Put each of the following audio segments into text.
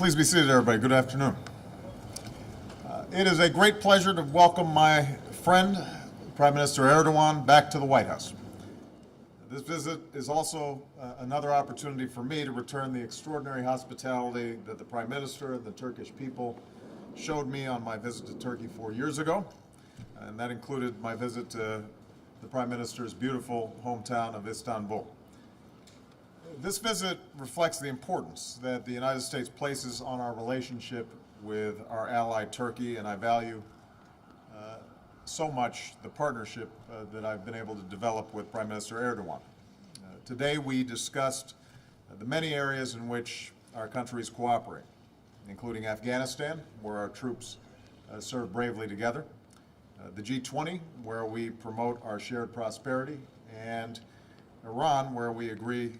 Please be seated, everybody. Good afternoon. It is a great pleasure to welcome my friend, Prime Minister Erdogan, back to the White House. This visit is also another opportunity for me to return the extraordinary hospitality that the Prime Minister and the Turkish people showed me on my visit to Turkey 4 years ago, and that included my visit to the Prime Minister's beautiful hometown of Istanbul. This visit reflects the importance that the United States places on our relationship with our ally Turkey, and I value so much the partnership that I've been able to develop with Prime Minister Erdogan. Today we discussed the many areas in which our countries cooperate, including Afghanistan, where our troops serve bravely together, the G20, where we promote our shared prosperity, and Iran, where we agree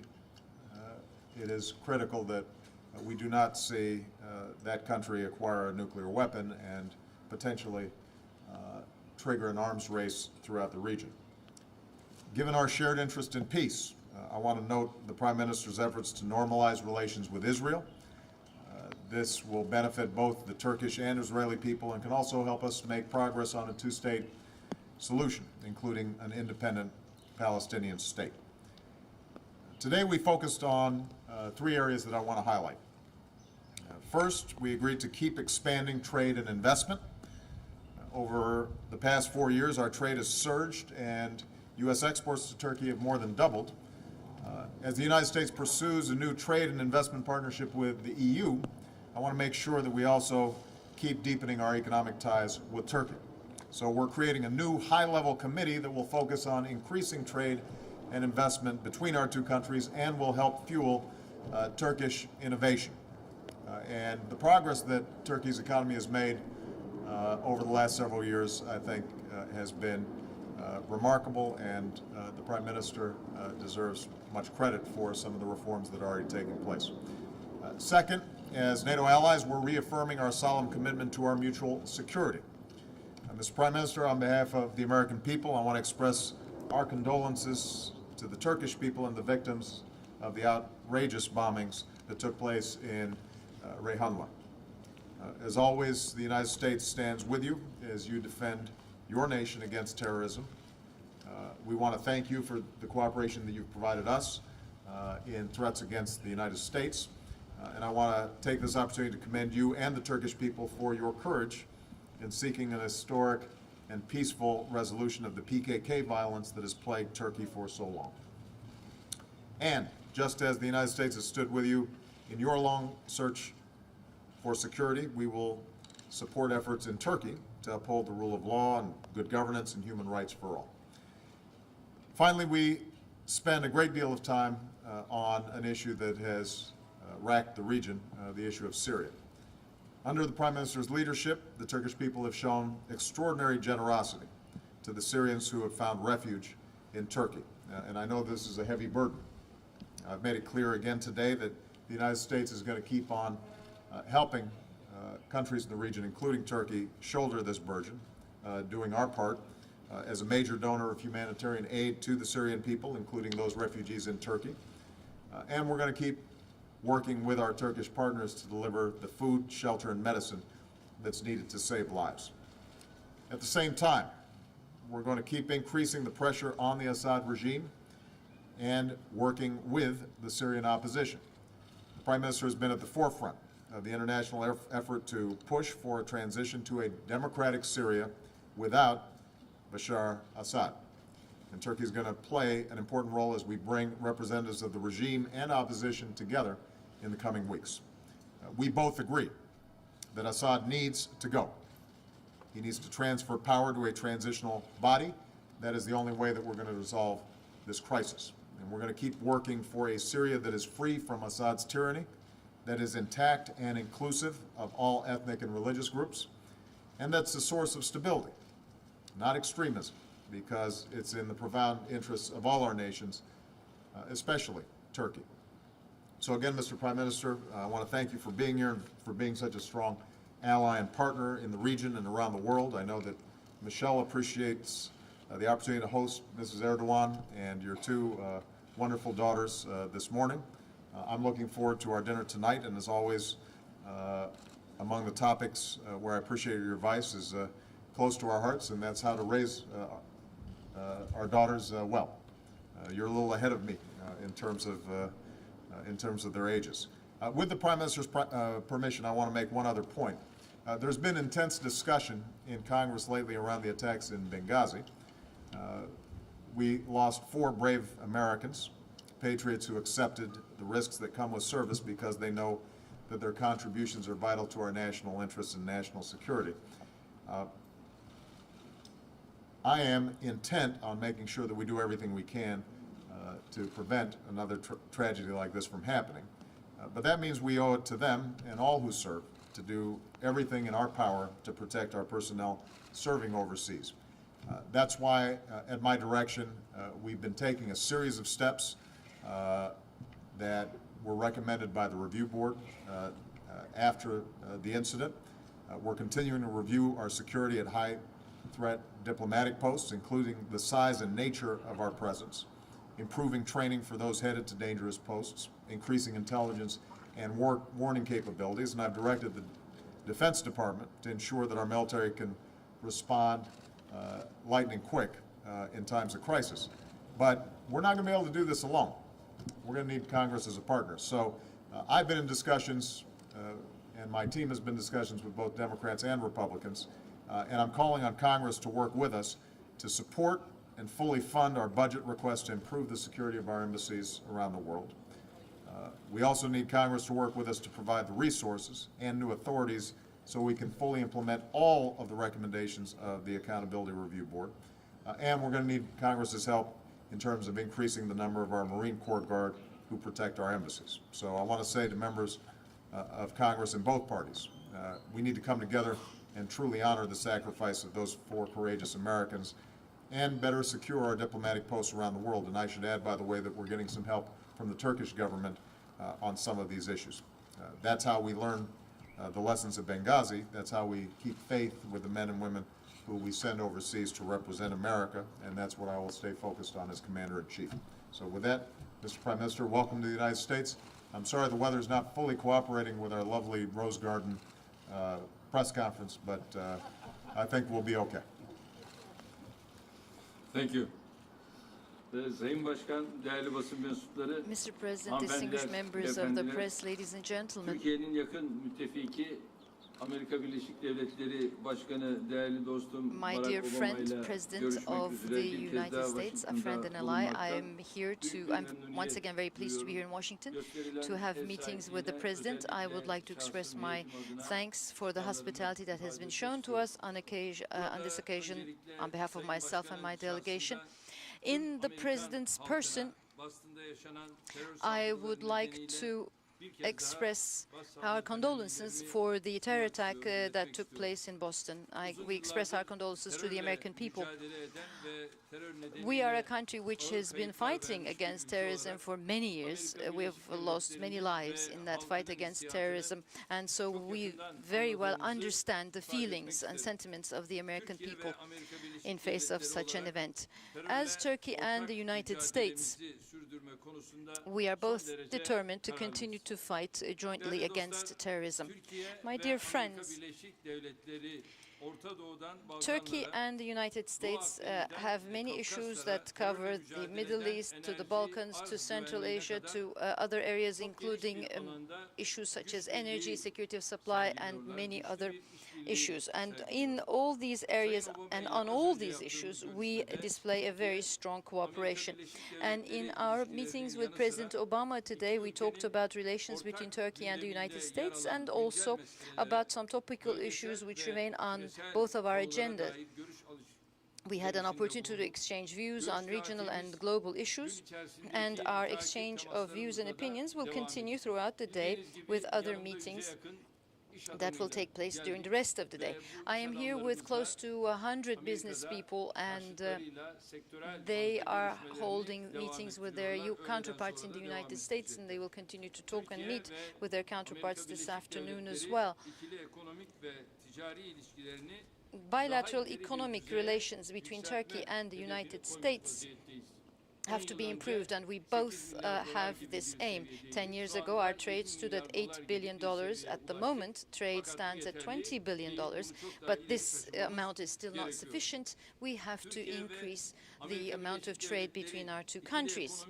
it is critical that we do not see that country acquire a nuclear weapon and potentially trigger an arms race throughout the region. Given our shared interest in peace, I want to note the Prime Minister's efforts to normalize relations with Israel. This will benefit both the Turkish and Israeli people and can also help us make progress on a two-state solution, including an independent Palestinian state. Today we focused on three areas that I want to highlight. First, we agreed to keep expanding trade and investment. Over the past 4 years, our trade has surged and U.S. exports to Turkey have more than doubled. As the United States pursues a new trade and investment partnership with the EU, I want to make sure that we also keep deepening our economic ties with Turkey. So we're creating a new high-level committee that will focus on increasing trade and investment between our two countries and will help fuel Turkish innovation. And the progress that Turkey's economy has made over the last several years, I think, has been remarkable, and the Prime Minister deserves much credit for some of the reforms that are already taking place. Second, as NATO allies, we're reaffirming our solemn commitment to our mutual security. Mr. Prime Minister, on behalf of the American people, I want to express our condolences to the Turkish people and the victims of the outrageous bombings that took place in Reyhanli. As always, the United States stands with you as you defend your nation against terrorism. We want to thank you for the cooperation that you've provided us in threats against the United States. And I want to take this opportunity to commend you and the Turkish people for your courage in seeking an historic and peaceful resolution of the PKK violence that has plagued Turkey for so long. And just as the United States has stood with you in your long search for security, we will support efforts in Turkey to uphold the rule of law and good governance and human rights for all. Finally, we spend a great deal of time on an issue that has racked the region, the issue of Syria. Under the Prime Minister's leadership, the Turkish people have shown extraordinary generosity to the Syrians who have found refuge in Turkey. And I know this is a heavy burden. I've made it clear again today that the United States is going to keep on helping countries in the region, including Turkey, shoulder this burden, doing our part as a major donor of humanitarian aid to the Syrian people, including those refugees in Turkey. And we're going to keep working with our Turkish partners to deliver the food, shelter, and medicine that's needed to save lives. At the same time, we're going to keep increasing the pressure on the Assad regime and working with the Syrian opposition. The Prime Minister has been at the forefront of the international effort to push for a transition to a democratic Syria without Bashar Assad. And Turkey is going to play an important role as we bring representatives of the regime and opposition together in the coming weeks. We both agree that Assad needs to go. He needs to transfer power to a transitional body. That is the only way that we're going to resolve this crisis. And we're going to keep working for a Syria that is free from Assad's tyranny, that is intact and inclusive of all ethnic and religious groups, and that's a source of stability, not extremism, because it's in the profound interests of all our nations, especially Turkey. So again, Mr. Prime Minister, I want to thank you for being here and for being such a strong ally and partner in the region and around the world. I know that Michelle appreciates the opportunity to host Mrs. Erdogan and your two wonderful daughters this morning. I'm looking forward to our dinner tonight, and as always, among the topics where I appreciate your advice is close to our hearts, and that's how to raise our daughters well. You're a little ahead of me in terms of their ages. With the Prime Minister's permission, I want to make one other point. There's been intense discussion in Congress lately around the attacks in Benghazi. We lost 4 brave Americans, patriots who accepted the risks that come with service because they know that their contributions are vital to our national interests and national security. I am intent on making sure that we do everything we can to prevent another tragedy like this from happening. But that means we owe it to them and all who serve to do everything in our power to protect our personnel serving overseas. That's why, at my direction, we've been taking a series of steps that were recommended by the review board after the incident. We're continuing to review our security at high-threat diplomatic posts, including the size and nature of our presence, improving training for those headed to dangerous posts, increasing intelligence and warning capabilities, and I've directed the Defense Department to ensure that our military can respond lightning quick in times of crisis. But we're not going to be able to do this alone. We're going to need Congress as a partner. So I've been in discussions, and my team has been in discussions with both Democrats and Republicans, and I'm calling on Congress to work with us to support and fully fund our budget request to improve the security of our embassies around the world. We also need Congress to work with us to provide the resources and new authorities so we can fully implement all of the recommendations of the Accountability Review Board. And we're going to need Congress's help in terms of increasing the number of our Marine Corps Guard who protect our embassies. So I want to say to members of Congress in both parties, we need to come together and truly honor the sacrifice of those 4 courageous Americans and better secure our diplomatic posts around the world. And I should add, by the way, that we're getting some help from the Turkish government on some of these issues. That's how we learn the lessons of Benghazi. That's how we keep faith with the men and women who we send overseas to represent America, and that's what I will stay focused on as Commander-in-Chief. So with that, Mr. Prime Minister, welcome to the United States. I'm sorry the weather's not fully cooperating with our lovely Rose Garden press conference, but I think we'll be okay. Thank you. Sayın Başkan, değerli basın mensupları, Mr. President, distinguished members of the press, ladies and gentlemen, Türkiye'nin yakın müttefiki Amerika Birleşik Devletleri Başkanı, değerli dostum my dear friend, President of the United States, a friend and ally, I'm once again very pleased to be here in Washington to have meetings with the President. I would like to express my thanks for the hospitality that has been shown to us on this occasion on behalf of myself and my delegation. In the President's person, I would like to express our condolences for the terror attack that took place in Boston. We express our condolences to the American people. We are a country which has been fighting against terrorism for many years. We have lost many lives in that fight against terrorism, and so we very well understand the feelings and sentiments of the American people in face of such an event. As Turkey and the United States, we are both determined to continue to fight jointly against terrorism. My dear friends, Turkey and the United States have many issues that cover the Middle East, to the Balkans, to Central Asia, to other areas, including issues such as energy, security of supply, and many other issues. And in all these areas and on all these issues, we display a very strong cooperation. And in our meetings with President Obama today, we talked about relations between Turkey and the United States and also about some topical issues which remain on both of our agenda. We had an opportunity to exchange views on regional and global issues, and our exchange of views and opinions will continue throughout the day with other meetings that will take place during the rest of the day. I am here with close to 100 business people, and they are holding meetings with their counterparts in the United States, and they will continue to talk and meet with their counterparts this afternoon as well. Bilateral economic relations between Turkey and the United States have to be improved, and we both have this aim. 10 years ago, our trade stood at $8 billion. At the moment, trade stands at $20 billion, but this amount is still not sufficient. We have to increase the amount of trade between our two countries.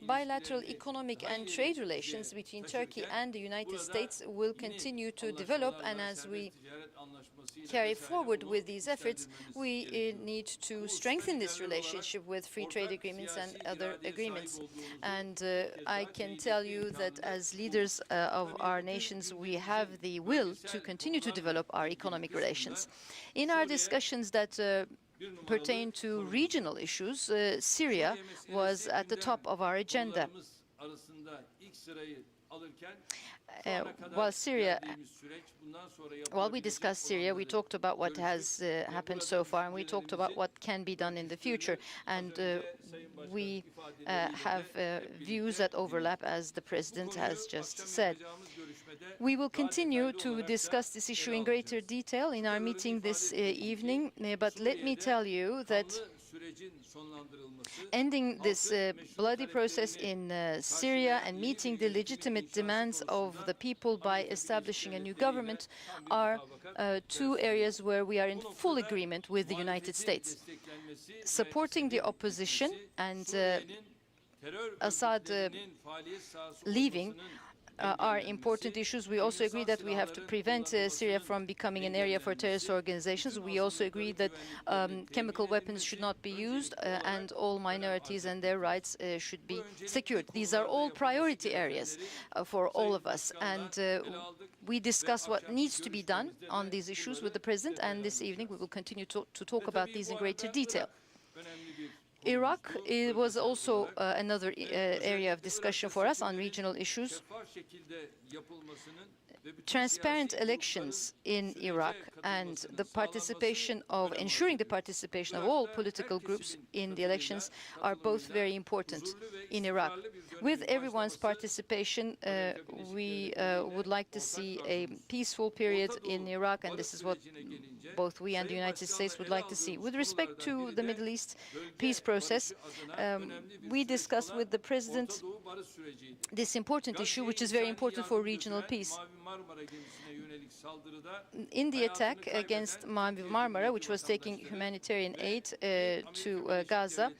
Bilateral economic and trade relations between Turkey and the United States will continue to develop, and as we carry forward with these efforts, we need to strengthen this relationship with free trade agreements and other agreements. And I can tell you that as leaders of our nations, we have the will to continue to develop our economic relations. In our discussions that pertain to regional issues, Syria was at the top of our agenda. While we discussed Syria, we talked about what has happened so far, and we talked about what can be done in the future. And we have views that overlap, as the President has just said. We will continue to discuss this issue in greater detail in our meeting this evening, but let me tell you that ending this bloody process in Syria and meeting the legitimate demands of the people by establishing a new government are two areas where we are in full agreement with the United States. Supporting the opposition and Assad leaving are important issues. We also agree that we have to prevent Syria from becoming an area for terrorist organizations. We also agree that chemical weapons should not be used and all minorities and their rights should be secured. These are all priority areas for all of us, and we discuss what needs to be done on these issues with the President, and this evening we will continue to talk about these in greater detail. Iraq was also another area of discussion for us on regional issues. Transparent elections in Iraq and the participation of ensuring the participation of all political groups in the elections are both very important in Iraq. With everyone's participation, we would like to see a peaceful period in Iraq, and this is what both we and the United States would like to see. With respect to the Middle East peace process, we discussed with the President this important issue, which is very important for regional peace. In the attack against Mavi Marmara, which was taking humanitarian aid to Gaza,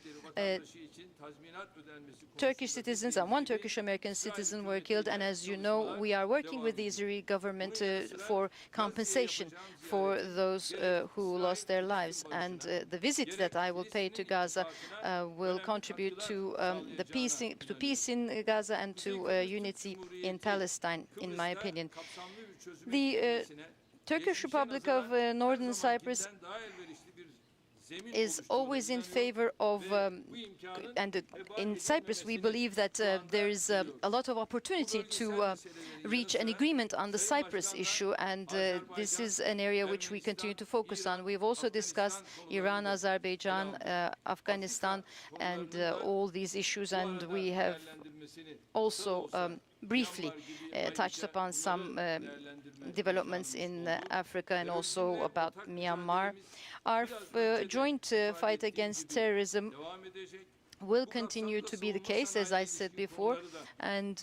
Turkish citizens and one Turkish-American citizen were killed, and as you know, we are working with the Israeli government for compensation for those who lost their lives. And the visit that I will pay to Gaza will contribute to peace in Gaza and to unity in Palestine, in my opinion. The Turkish Republic of Northern Cyprus is always in favor of, and in Cyprus we believe that there is a lot of opportunity to reach an agreement on the Cyprus issue, and this is an area which we continue to focus on. We've also discussed Iran, Azerbaijan, Afghanistan, and all these issues, and we have also briefly touched upon some developments in Africa and also about Myanmar. Our joint fight against terrorism will continue to be the case, as I said before, and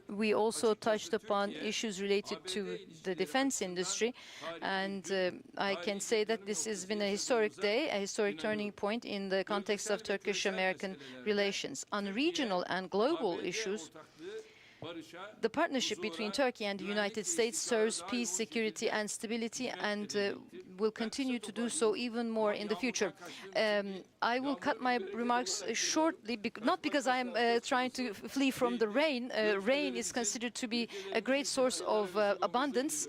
we also touched upon issues related to the defense industry, and I can say that this has been a historic day, a historic turning point in the context of Turkish-American relations. On regional and global issues, the partnership between Turkey and the United States serves peace, security, and stability, and will continue to do so even more in the future. I will cut my remarks shortly, not because I am trying to flee from the rain. Rain is considered to be a great source of abundance,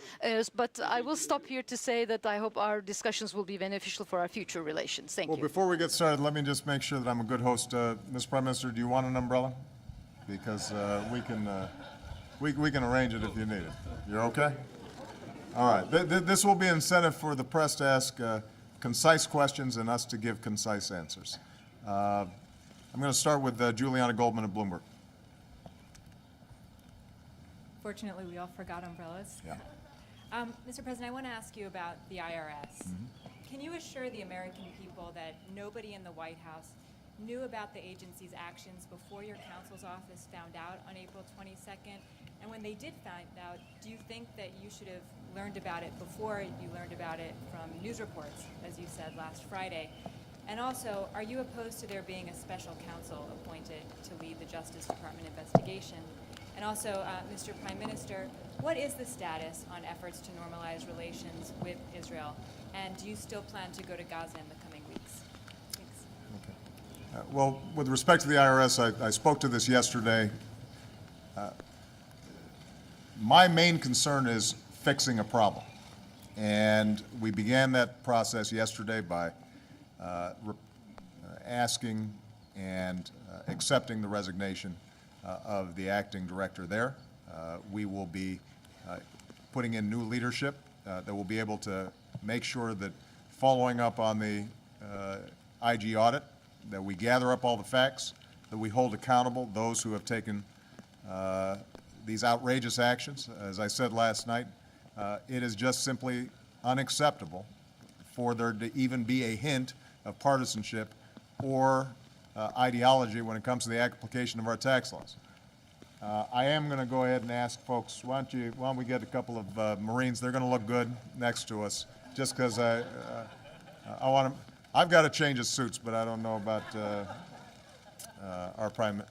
but I will stop here to say that I hope our discussions will be beneficial for our future relations. Thank you. Well, before we get started, let me just make sure that I'm a good host. Mr. Prime Minister, do you want an umbrella? Because we can arrange it if you need it. You're okay? All right. This will be an incentive for the press to ask concise questions and us to give concise answers. I'm going to start with Juliana Goldman of Bloomberg. Fortunately, we all forgot umbrellas. Yeah. Mr. President, I want to ask you about the IRS. Can you assure the American people that nobody in the White House knew about the agency's actions before your counsel's office found out on April 22nd? And when they did find out, do you think that you should have learned about it before you learned about it from news reports, as you said last Friday? And also, are you opposed to there being a special counsel appointed to lead the Justice Department investigation? And also, Mr. Prime Minister, what is the status on efforts to normalize relations with Israel? And do you still plan to go to Gaza in the coming weeks? Thanks. Well, with respect to the IRS, I spoke to this yesterday. My main concern is fixing a problem. And we began that process yesterday by asking and accepting the resignation of the acting director there. We will be putting in new leadership that will be able to make sure that following up on the IG audit, that we gather up all the facts, that we hold accountable those who have taken these outrageous actions. As I said last night, it is just simply unacceptable for there to even be a hint of partisanship or ideology when it comes to the application of our tax laws. I am going to go ahead and ask folks, why don't we get a couple of Marines? They're going to look good next to us, just because I want them. I've got to change of suits, but I don't know about our prime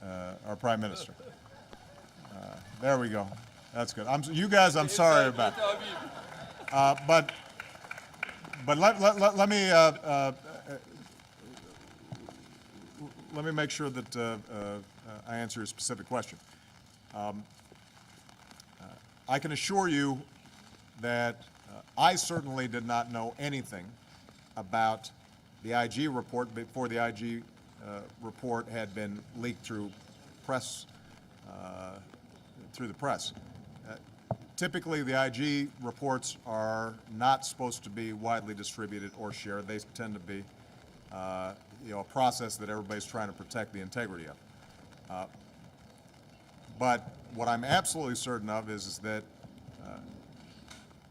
minister. There we go. That's good. You guys, I'm sorry about. But let me make sure that I answer your specific question. I can assure you that I certainly did not know anything about the IG report before the IG report had been leaked through the press. Typically, the IG reports are not supposed to be widely distributed or shared. They tend to be, a process that everybody's trying to protect the integrity of. But what I'm absolutely certain of is that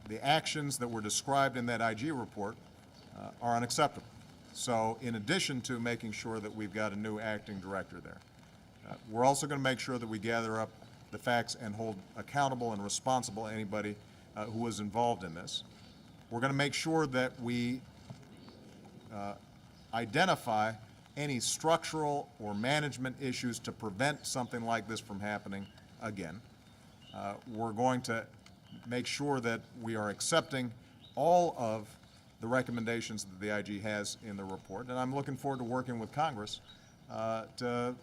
the actions that were described in that IG report are unacceptable. So, in addition to making sure that we've got a new acting director there, we're also going to make sure that we gather up the facts and hold accountable and responsible anybody who was involved in this. We're going to make sure that we identify any structural or management issues to prevent something like this from happening again. We're going to make sure that we are accepting all of the recommendations that the IG has in the report, and I'm looking forward to working with Congress to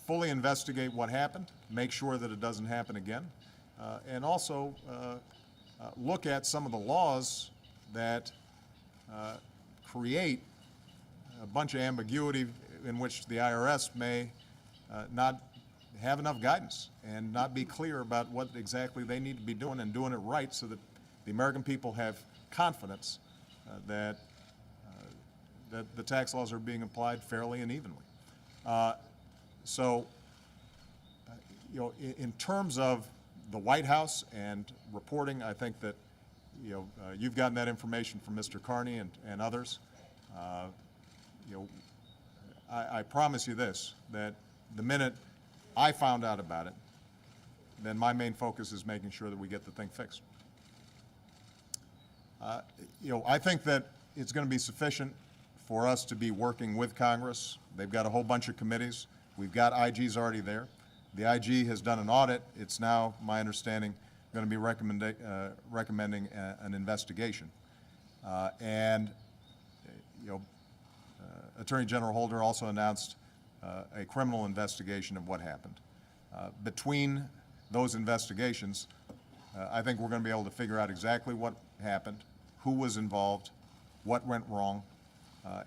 fully investigate what happened, make sure that it doesn't happen again, and also look at some of the laws that create a bunch of ambiguity in which the IRS may not have enough guidance and not be clear about what exactly they need to be doing and doing it right so that the American people have confidence that the tax laws are being applied fairly and evenly. So, in terms of the White House and reporting, I think that, you've gotten that information from Mr. Carney and others. I promise you this, that the minute I found out about it, then my main focus is making sure that we get the thing fixed. I think that it's going to be sufficient for us to be working with Congress. They've got a whole bunch of committees. We've got IGs already there. The IG has done an audit. It's now, my understanding, going to be recommending an investigation. Attorney General Holder also announced a criminal investigation of what happened. Between those investigations, I think we're going to be able to figure out exactly what happened, who was involved, what went wrong,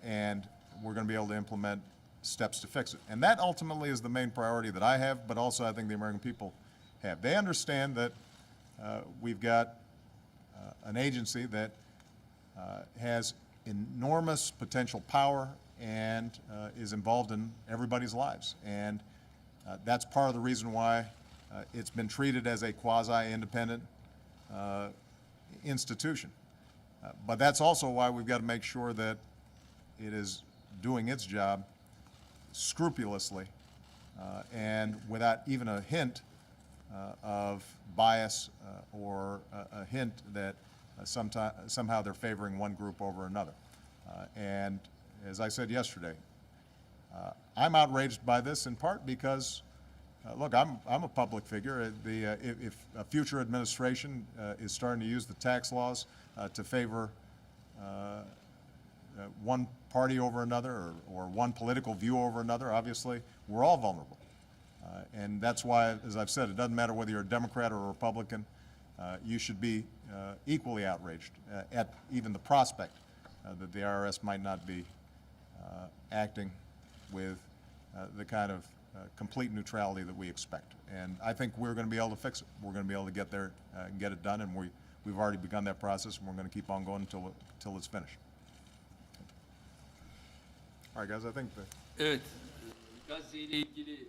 and we're going to be able to implement steps to fix it. And that ultimately is the main priority that I have, but also I think the American people have. They understand that we've got an agency that has enormous potential power and is involved in everybody's lives. And that's part of the reason why it's been treated as a quasi-independent institution. But that's also why we've got to make sure that it is doing its job scrupulously and without even a hint of bias or a hint that somehow they're favoring one group over another. And as I said yesterday, I'm outraged by this in part because, look, I'm a public figure. If a future administration is starting to use the tax laws to favor one party over another or one political view over another, obviously, we're all vulnerable. And that's why, as I've said, it doesn't matter whether you're a Democrat or a Republican, you should be equally outraged at even the prospect that the IRS might not be acting with the kind of complete neutrality that we expect. And I think we're going to be able to fix it. We're going to be able to get there and get it done, and we've already begun that process, and we're going to keep on going until it's finished. All right, guys, I think that... Evet, Gazze ile ilgili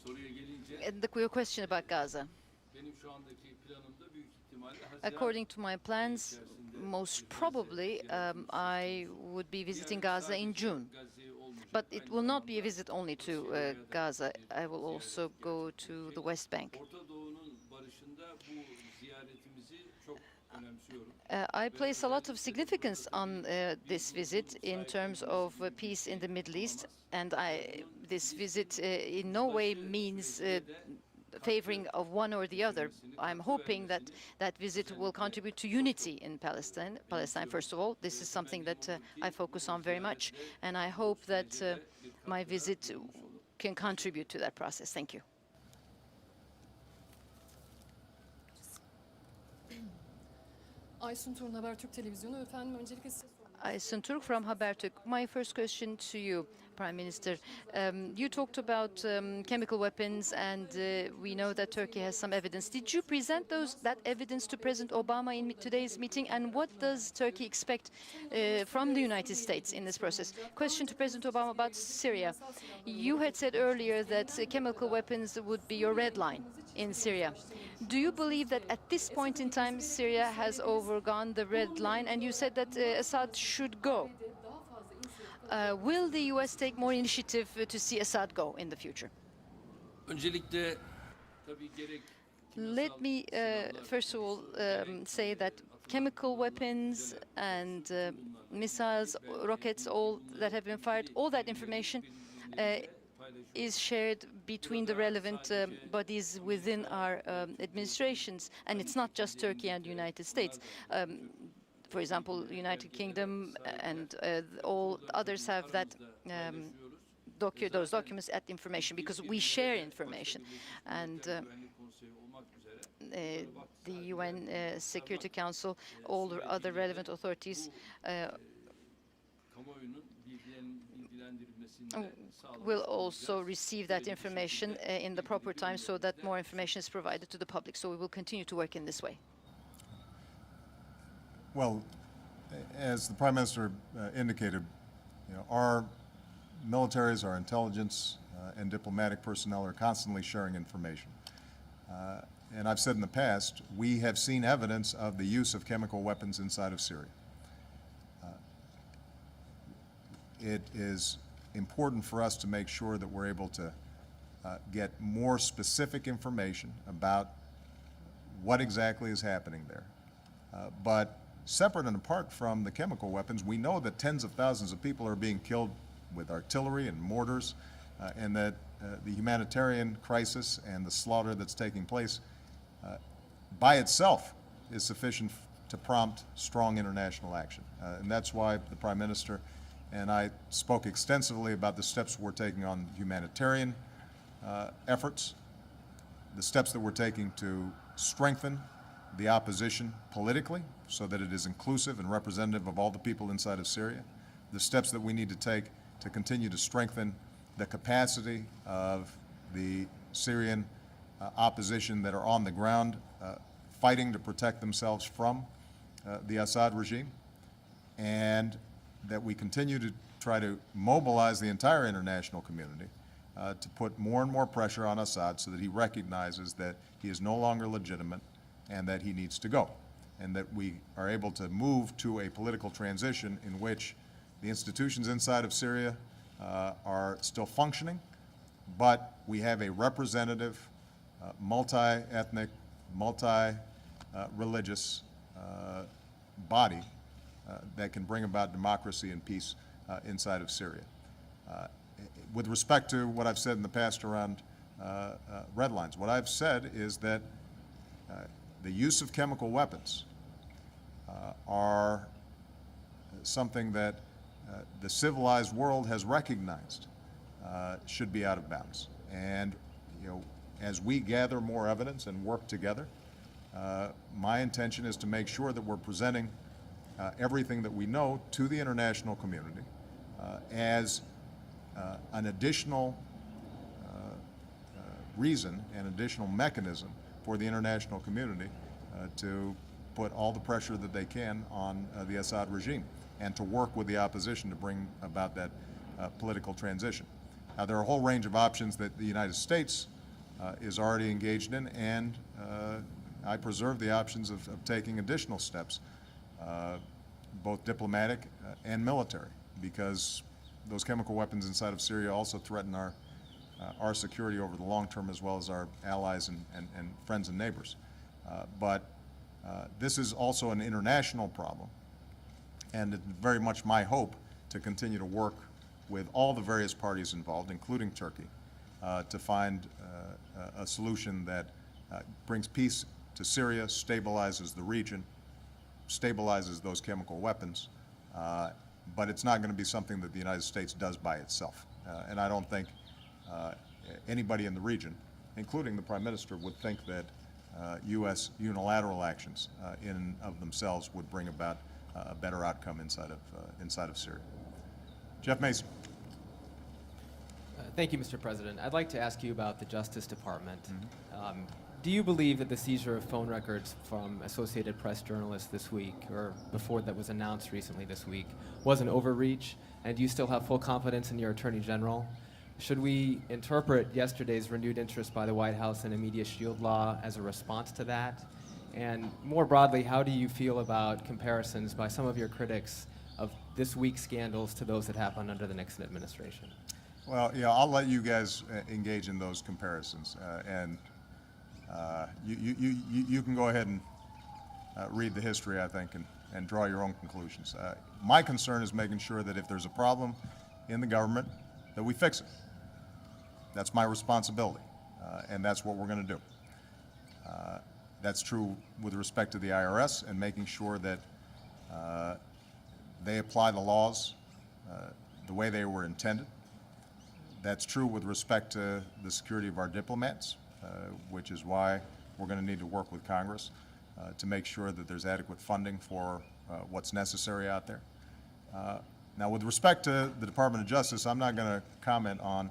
soruya gelince And your question about Gaza. benim şu andaki planımda büyük ihtimalle According to my plans, most probably I would be visiting Gaza in June. Gazze'ye olmayacak. But it will not be a visit only to Gaza. I will also go to the West Bank. Orta Doğu'nun barışında bu ziyaretimizi çok önemsiyorum. I place a lot of significance on this visit in terms of peace in the Middle East, and this visit in no way means favoring of one or the other. I'm hoping that that visit will contribute to unity in Palestine. First of all, this is something that I focus on very much, and I hope that my visit can contribute to that process. Thank you. Aysun Turun Habertürk Televizyonu. Efendim öncelikle size Aysun Turk from Habertürk. My first question to you, Prime Minister. You talked about chemical weapons, and we know that Turkey has some evidence. Did you present that evidence to President Obama in today's meeting, and what does Turkey expect from the United States in this process? Question to President Obama about Syria. You had said earlier that chemical weapons would be your red line in Syria. Do you believe that at this point in time Syria has overgone the red line, and you said that Assad should go? Will the U.S. take more initiative to see Assad go in the future? Öncelikle tabii gerek Let me first of all say that chemical weapons and missiles, rockets, all that have been fired, all that information is shared between the relevant bodies within our administrations, and it's not just Turkey and the United States. For example, United Kingdom and all others have that those documents at information, because we share information. And the UN Security Council, all the other relevant authorities kamuoyunun bilgilendirilmesinde will also receive that information in the proper time, so that more information is provided to the public. So we will continue to work in this way. Well, as the Prime Minister indicated, our militaries, our intelligence and diplomatic personnel are constantly sharing information. And I've said in the past, we have seen evidence of the use of chemical weapons inside of Syria. It is important for us to make sure that we're able to get more specific information about what exactly is happening there. But separate and apart from the chemical weapons, we know that tens of thousands of people are being killed with artillery and mortars, and that the humanitarian crisis and the slaughter that's taking place by itself is sufficient to prompt strong international action. And that's why the Prime Minister and I spoke extensively about the steps we're taking on humanitarian efforts, the steps that we're taking to strengthen the opposition politically so that it is inclusive and representative of all the people inside of Syria, the steps that we need to take to continue to strengthen the capacity of the Syrian opposition that are on the ground fighting to protect themselves from the Assad regime, and that we continue to try to mobilize the entire international community to put more and more pressure on Assad so that he recognizes that he is no longer legitimate and that he needs to go, and that we are able to move to a political transition in which The institutions inside of Syria are still functioning, but we have a representative, multi-ethnic, multi-religious body that can bring about democracy and peace inside of Syria. With respect to what I've said in the past around red lines, what I've said is that the use of chemical weapons are something that the civilized world has recognized should be out of bounds. And, you know, as we gather more evidence and work together, my intention is to make sure that we're presenting everything that we know to the international community as an additional reason and additional mechanism for the international community to put all the pressure that they can on the Assad regime and to work with the opposition to bring about that political transition. Now, there are a whole range of options that the United States is already engaged in, and I preserve the options of taking additional steps, both diplomatic and military, because those chemical weapons inside of Syria also threaten our security over the long term, as well as our allies and friends and neighbors. But this is also an international problem, and it's very much my hope to continue to work with all the various parties involved, including Turkey, to find a solution that brings peace to Syria, stabilizes the region, stabilizes those chemical weapons, but it's not going to be something that the United States does by itself. And I don't think anybody in the region, including the Prime Minister, would think that U.S. unilateral actions in and of themselves would bring about a better outcome inside of Syria. Jeff Mason. Thank you, Mr. President. I'd like to ask you about the Justice Department. Do you believe that the seizure of phone records from Associated Press journalists this week, or before that was announced recently this week, was an overreach? And do you still have full confidence in your Attorney General? Should we interpret yesterday's renewed interest by the White House in a media shield law as a response to that? And more broadly, how do you feel about comparisons by some of your critics of this week's scandals to those that happened under the Nixon administration? Well, yeah, I'll let you guys engage in those comparisons, and you can go ahead and read the history, I think, and draw your own conclusions. My concern is making sure that if there's a problem in the government, that we fix it. That's my responsibility, and that's what we're going to do. That's true with respect to the IRS and making sure that they apply the laws the way they were intended. That's true with respect to the security of our diplomats, which is why we're going to need to work with Congress to make sure that there's adequate funding for what's necessary out there. Now, with respect to the Department of Justice, I'm not going to comment on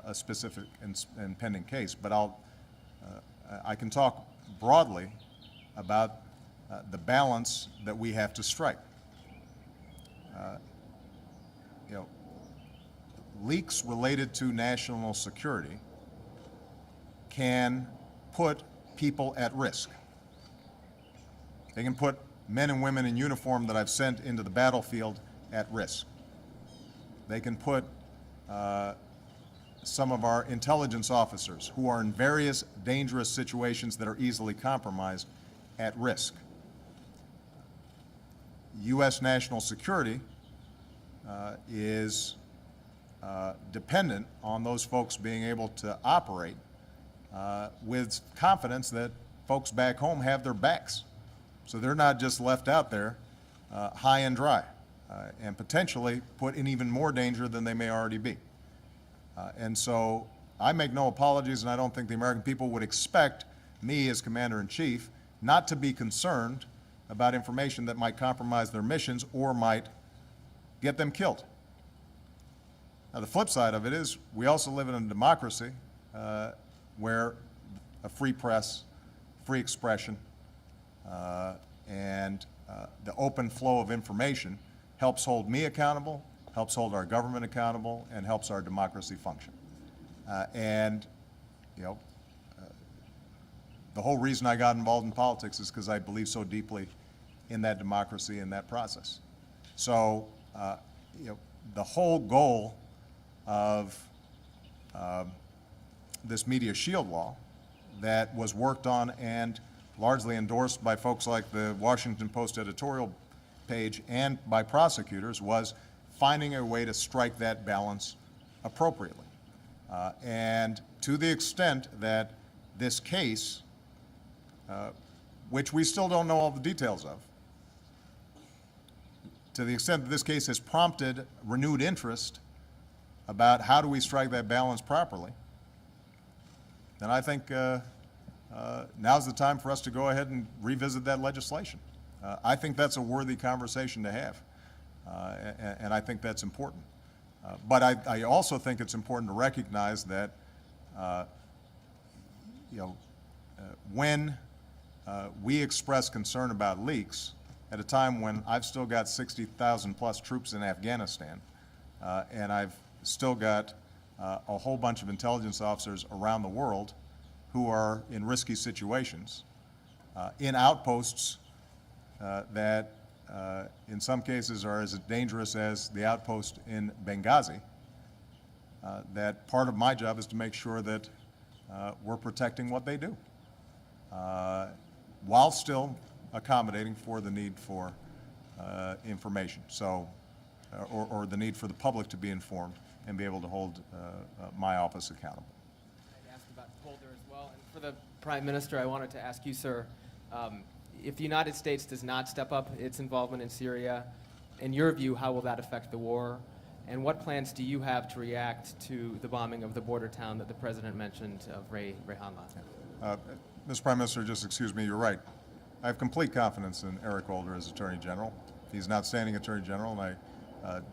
a specific and pending case, but I can talk broadly about the balance that we have to strike. You know, leaks related to national security can put people at risk. They can put men and women in uniform that I've sent into the battlefield at risk. They can put some of our intelligence officers who are in various dangerous situations that are easily compromised at risk. U.S. national security is dependent on those folks being able to operate with confidence that folks back home have their backs. So they're not just left out there high and dry and potentially put in even more danger than they may already be. And so I make no apologies, and I don't think the American people would expect me as Commander-in-Chief not to be concerned about information that might compromise their missions or might get them killed. Now, the flip side of it is we also live in a democracy where a free press, free expression, and the open flow of information helps hold me accountable, helps hold our government accountable, and helps our democracy function. And, you know, the whole reason I got involved in politics is because I believe so deeply in that democracy and that process. So, the whole goal of this media shield law that was worked on and largely endorsed by folks like the Washington Post editorial page and by prosecutors was finding a way to strike that balance appropriately. And to the extent that this case, which we still don't know all the details of, to the extent that this case has prompted renewed interest about how do we strike that balance properly, then I think now's the time for us to go ahead and revisit that legislation. I think that's a worthy conversation to have, and I think that's important. But I also think it's important to recognize that, when we express concern about leaks at a time when I've still got 60,000 plus troops in Afghanistan, and I've still got a whole bunch of intelligence officers around the world who are in risky situations, in outposts that in some cases are as dangerous as the outpost in Benghazi, that part of my job is to make sure that we're protecting what they do, while still accommodating for the need for information, so, or the need for the public to be informed and be able to hold my office accountable. I'd ask about Holder as well. And for the Prime Minister, I wanted to ask you, sir, if the United States does not step up its involvement in Syria, in your view, how will that affect the war? And what plans do you have to react to the bombing of the border town that the President mentioned of Rehanla? Mr. Prime Minister, just excuse me, you're right. I have complete confidence in Eric Holder as Attorney General. He's an outstanding Attorney General, and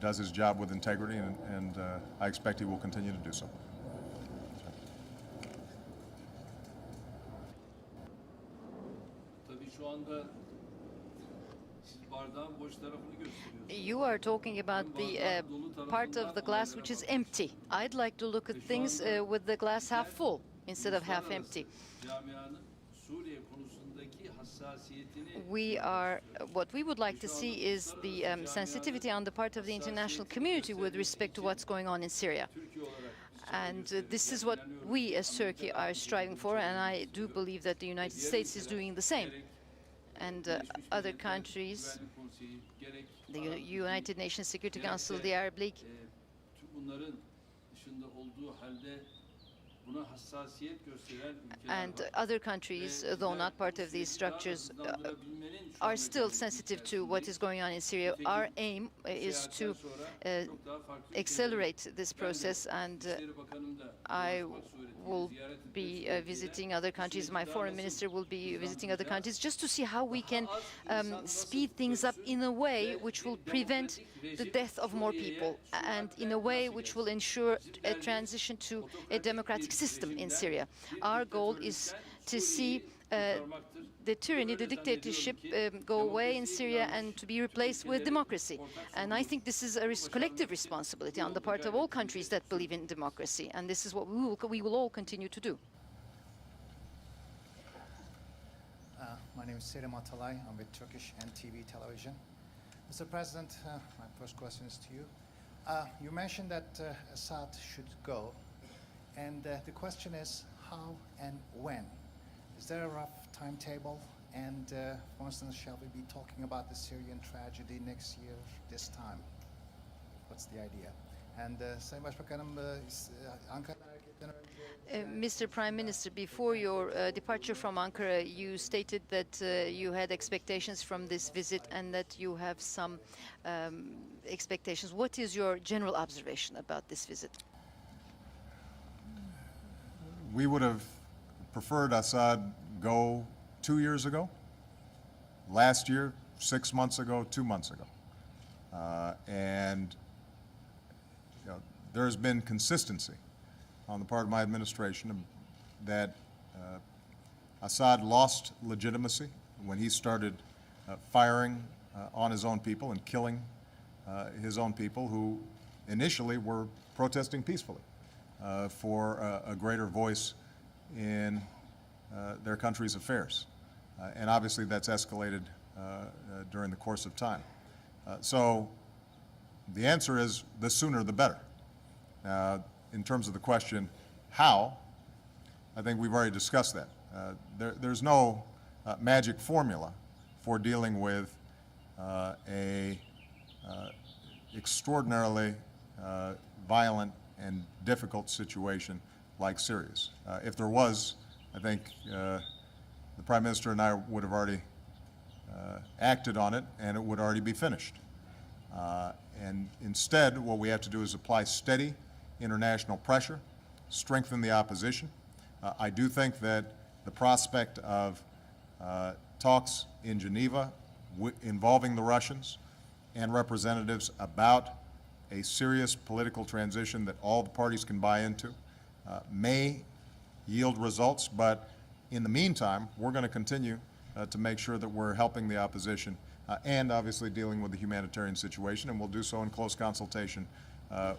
does his job with integrity, and I expect he will continue to do so. Tabii şu anda siz bardağın boş tarafını gösteriyorsunuz. You are talking about the part of the glass which is empty. I'd like to look at things with the glass half full instead of half empty. Camianın Suriye konusundaki hassasiyetini What we would like to see is the sensitivity on the part of the international community with respect to what's going on in Syria. And this is what we as Turkey are striving for, and I do believe that the United States is doing the same. And other countries, the United Nations Security Council, the Arab League, bunların dışında olduğu halde buna hassasiyet gösteren ülkeler and var. other countries, though not part of these structures, are still sensitive to what is going on in Syria. Our aim is to accelerate this process, and I will be visiting other countries. My foreign minister will be visiting other countries just to see how we can speed things up in a way which will prevent the death of more people, and in a way which will ensure a transition to a democratic system in Syria. Our goal is to see the tyranny, the dictatorship go away in Syria and to be replaced with democracy. And I think this is a collective responsibility on the part of all countries that believe in democracy. And this is what we will all continue to do. My name is Selim Atalay. I'm with Turkish NTV television. Mr. President, my first question is to you. You mentioned that Assad should go. And the question is how and when? Is there a rough timetable? And for instance, shall we be talking about the Syrian tragedy next year, this time? What's the idea? And Sayın Başbakanım, Ankara'dan hareketten önce... Mr. Prime Minister, before your departure from Ankara, you stated that you had expectations from this visit and that you have some expectations. What is your general observation about this visit? We would have preferred Assad go 2 years ago, last year, 6 months ago, 2 months ago. And there's been consistency on the part of my administration that Assad lost legitimacy when he started firing on his own people and killing his own people who initially were protesting peacefully for a greater voice in their country's affairs. And obviously that's escalated during the course of time. So The answer is the sooner the better. In terms of the question, how, I think we've already discussed that. There's no magic formula for dealing with a extraordinarily violent and difficult situation like Syria's. If there was, I think the Prime Minister and I would have already acted on it, and it would already be finished. And instead, what we have to do is apply steady international pressure, strengthen the opposition. I do think that the prospect of talks in Geneva involving the Russians and representatives about a serious political transition that all the parties can buy into may yield results, but in the meantime, we're going to continue to make sure that we're helping the opposition and obviously dealing with the humanitarian situation, and we'll do so in close consultation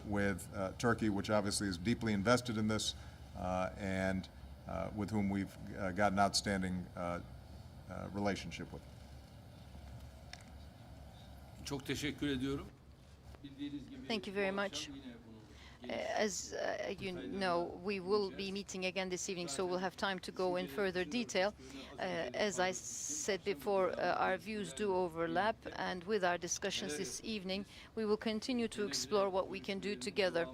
with Turkey, which obviously is deeply invested in this and with whom we've got an outstanding relationship with. Çok teşekkür ediyorum. Bildiğiniz gibi Thank you very bu much. akşam yine bunu As you know, we will be meeting again this evening, so we'll have time to go in further detail. As I said before, our views do overlap, and with our discussions this evening, we will continue to explore what we can do together,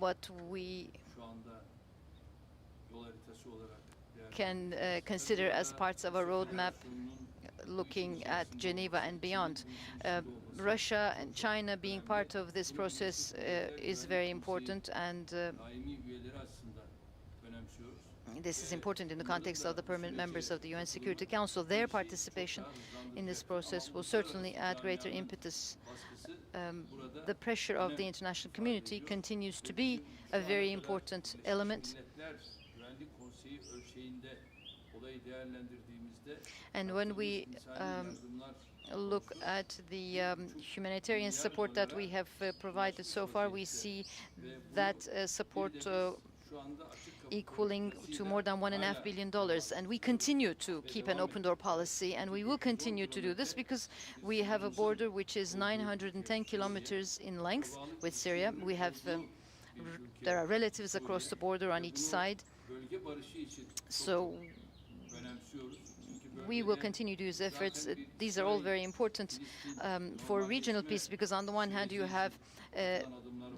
what we şu anda yol haritası olarak can consider as parts of a roadmap looking at Geneva and beyond. Russia and China being part of this process is very important, and daimi üyeleri açısından önemsiyoruz. this is important in the context of the permanent members of the UN Security Council. Their participation in this process will certainly add greater impetus. The pressure of the international community continues to be a very important element. Milletler Güvenlik Konseyi ölçeğinde olayı değerlendirdiğimizde And when we yardımlar look at the humanitarian support that we have provided so far, we see that support şu anda açık kapı equaling to more than $1.5 billion. And we continue to keep an open door policy, and we will continue to do this because we have a border which is 910 kilometers in length with Syria. We have there are relatives across the border on each side, bölge barışı için so önemsiyoruz. Çünkü we will continue to use efforts. These are all very important for regional peace, because on the one hand you have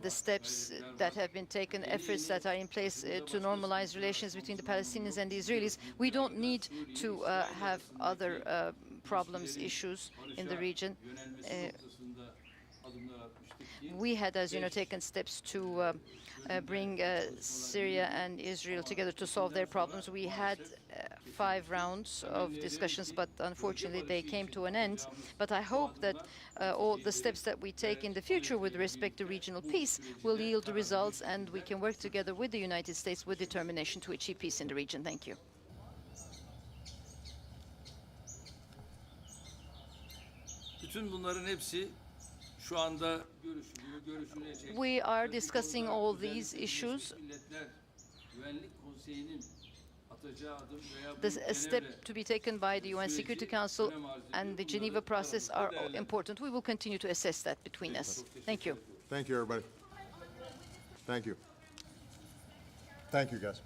the steps that have been taken, efforts that are in place to normalize relations between the Palestinians and the Israelis. We don't need to have other problems, issues in the region. yönelmesi noktasında adımlar atmıştık ki We had, as you know, taken steps to bring Syria and Israel together to solve their problems. We had 5 rounds of discussions, but unfortunately they came to an end. But I hope that all the steps that we take in the future with respect to regional peace will yield results, and we can work together with the United States with determination to achieve peace in the region. Thank you. bütün bunların hepsi şu anda görüşülecek. We are discussing all these issues. Milletler Güvenlik Konseyi'nin atacağı adım veya bu A step to be taken by the UN Security Council and the Geneva process are important. We will continue to assess that between us. Thank you. Thank you, everybody. Thank you. Thank you, guys.